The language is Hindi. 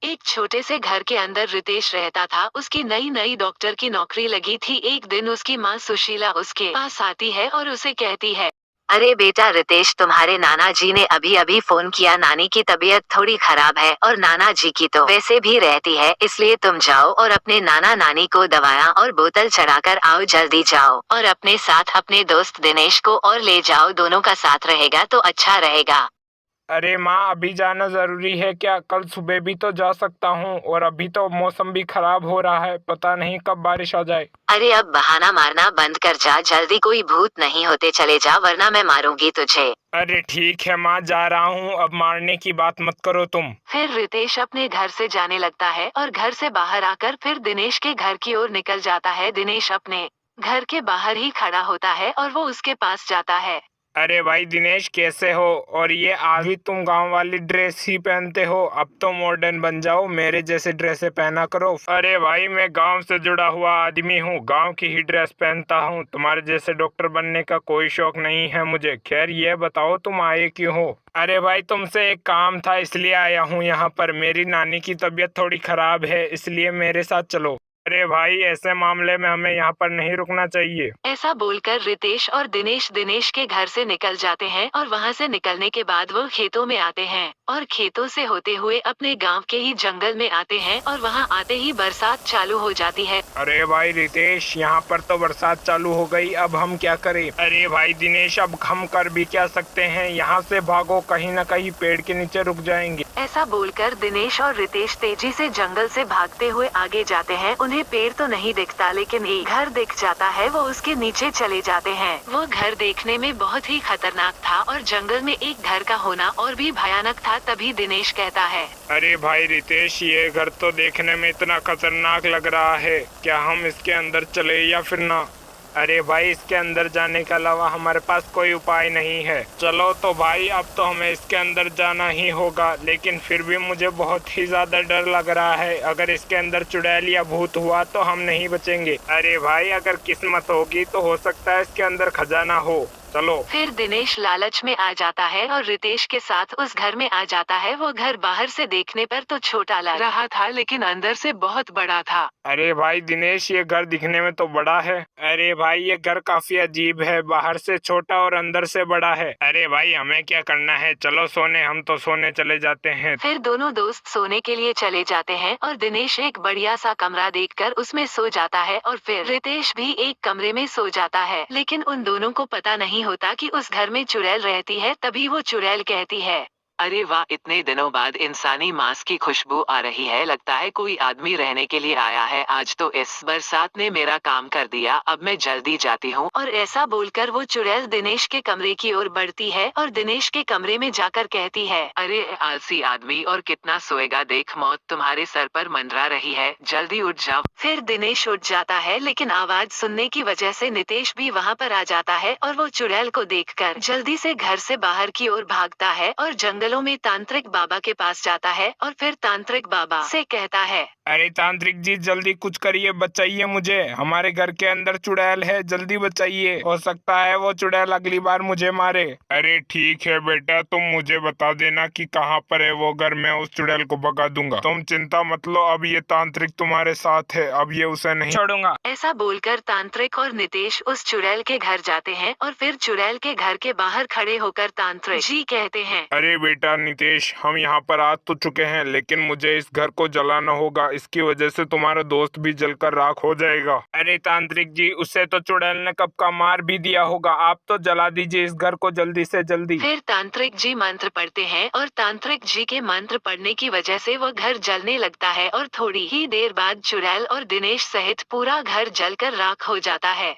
एक छोटे से घर के अंदर रितेश रहता था। उसकी नई नई डॉक्टर की नौकरी लगी थी। एक दिन उसकी माँ सुशीला उसके पास आती है और उसे कहती है, अरे बेटा रितेश, तुम्हारे नाना जी ने अभी अभी फोन किया। नानी की तबीयत थोड़ी खराब है और नाना जी की तो वैसे भी रहती है, इसलिए तुम जाओ और अपने नाना नानी को दवाया और बोतल चढ़ाकर आओ। जल्दी जाओ और अपने साथ अपने दोस्त दिनेश को और ले जाओ। दोनों का साथ रहेगा तो अच्छा रहेगा। अरे माँ, अभी जाना जरूरी है क्या? कल सुबह भी तो जा सकता हूँ, और अभी तो मौसम भी खराब हो रहा है, पता नहीं कब बारिश आ जाए। अरे अब बहाना मारना बंद कर जा जल्दी, कोई भूत नहीं होते, चले जा वरना मैं मारूंगी तुझे। अरे ठीक है माँ, जा रहा हूँ, अब मारने की बात मत करो तुम। फिर रितेश अपने घर से जाने लगता है और घर से बाहर आकर फिर दिनेश के घर की ओर निकल जाता है। दिनेश अपने घर के बाहर ही खड़ा होता है और वो उसके पास जाता है। अरे भाई दिनेश, कैसे हो? और ये आज भी तुम गांव वाली ड्रेस ही पहनते हो? अब तो मॉडर्न बन जाओ, मेरे जैसे ड्रेसें पहना करो। अरे भाई, मैं गांव से जुड़ा हुआ आदमी हूँ, गांव की ही ड्रेस पहनता हूँ। तुम्हारे जैसे डॉक्टर बनने का कोई शौक नहीं है मुझे। खैर ये बताओ, तुम आए क्यों हो? अरे भाई, तुमसे एक काम था इसलिए आया हूँ यहाँ पर। मेरी नानी की तबीयत थोड़ी खराब है, इसलिए मेरे साथ चलो। अरे भाई, ऐसे मामले में हमें यहाँ पर नहीं रुकना चाहिए। ऐसा बोलकर रितेश और दिनेश के घर से निकल जाते हैं और वहाँ से निकलने के बाद वो खेतों में आते हैं और खेतों से होते हुए अपने गांव के ही जंगल में आते हैं और वहाँ आते ही बरसात चालू हो जाती है। अरे भाई रितेश, यहाँ पर तो बरसात चालू हो गई, अब हम क्या करें? अरे भाई दिनेश, अब हम कर भी क्या सकते हैं? यहाँ से भागो, कहीं न कहीं पेड़ के नीचे रुक जाएंगे। ऐसा बोलकर दिनेश और रितेश तेजी से जंगल से भागते हुए आगे जाते हैं। उन्हें पेड़ तो नहीं दिखता, लेकिन एक घर दिख जाता है। वो उसके नीचे चले जाते हैं। वो घर देखने में बहुत ही खतरनाक था और जंगल में एक घर का होना और भी भयानक था। तभी दिनेश कहता है, अरे भाई रितेश, ये घर तो देखने में इतना खतरनाक लग रहा है, क्या हम इसके अंदर चले या फिर ना? अरे भाई, इसके अंदर जाने के अलावा हमारे पास कोई उपाय नहीं है। चलो तो भाई, अब तो हमें इसके अंदर जाना ही होगा, लेकिन फिर भी मुझे बहुत ही ज्यादा डर लग रहा है। अगर इसके अंदर चुड़ैल या भूत हुआ तो हम नहीं बचेंगे। अरे भाई, अगर किस्मत होगी तो हो सकता है इसके अंदर खजाना हो। चलो। फिर दिनेश लालच में आ जाता है और रितेश के साथ उस घर में आ जाता है। वो घर बाहर से देखने पर तो छोटा लग रहा था, लेकिन अंदर से बहुत बड़ा था। अरे भाई दिनेश, ये घर दिखने में तो बड़ा है। अरे भाई, ये घर काफी अजीब है, बाहर से छोटा और अंदर से बड़ा है। अरे भाई, हमें क्या करना है? चलो सोने, हम तो सोने चले जाते हैं। फिर दोनों दोस्त सोने के लिए चले जाते हैं और दिनेश एक बढ़िया सा कमरा देखकर उसमें सो जाता है और फिर रितेश भी एक कमरे में सो जाता है। लेकिन उन दोनों को पता नहीं होता कि उस घर में चुड़ैल रहती है। तभी वो चुड़ैल कहती है, अरे वाह, इतने दिनों बाद इंसानी मांस की खुशबू आ रही है। लगता है कोई आदमी रहने के लिए आया है। आज तो इस बरसात ने मेरा काम कर दिया। अब मैं जल्दी जाती हूँ। और ऐसा बोलकर वो चुड़ैल दिनेश के कमरे की ओर बढ़ती है और दिनेश के कमरे में जाकर कहती है, अरे आलसी आदमी, और कितना सोएगा? देख, मौत तुम्हारे सर पर मंडरा रही है, जल्दी उठ जाओ। फिर दिनेश उठ जाता है, लेकिन आवाज सुनने की वजह से नितेश भी वहाँ पर आ जाता है और वो चुड़ैल को देखकर जल्दी से घर से बाहर की ओर भागता है और जंगलों में तांत्रिक बाबा के पास जाता है और फिर तांत्रिक बाबा से कहता है, अरे तांत्रिक जी, जल्दी कुछ करिए, बचाइए मुझे। हमारे घर के अंदर चुड़ैल है, जल्दी बचाइए। हो सकता है वो चुड़ैल अगली बार मुझे मारे। अरे ठीक है बेटा, तुम मुझे बता देना कि कहाँ पर है वो घर, मैं उस चुड़ैल को भगा दूंगा। तुम चिंता मत लो, अब ये तांत्रिक तुम्हारे साथ है, अब ये उसे नहीं छोड़ूंगा। ऐसा बोलकर तांत्रिक और नितेश उस चुड़ैल के घर जाते हैं और फिर चुड़ैल के घर के बाहर खड़े होकर तांत्रिक जी कहते हैं, अरे बेटा नितेश, हम यहाँ पर आ तो चुके हैं, लेकिन मुझे इस घर को जलाना होगा। इसकी वजह से तुम्हारा दोस्त भी जलकर राख हो जाएगा। अरे तांत्रिक जी, उसे तो चुड़ैल ने कब का मार भी दिया होगा, आप तो जला दीजिए इस घर को जल्दी से जल्दी। फिर तांत्रिक जी मंत्र पढ़ते हैं और तांत्रिक जी के मंत्र पढ़ने की वजह से वो घर जलने लगता है और थोड़ी ही देर बाद चुड़ैल और दिनेश सहित पूरा घर जलकर राख हो जाता है।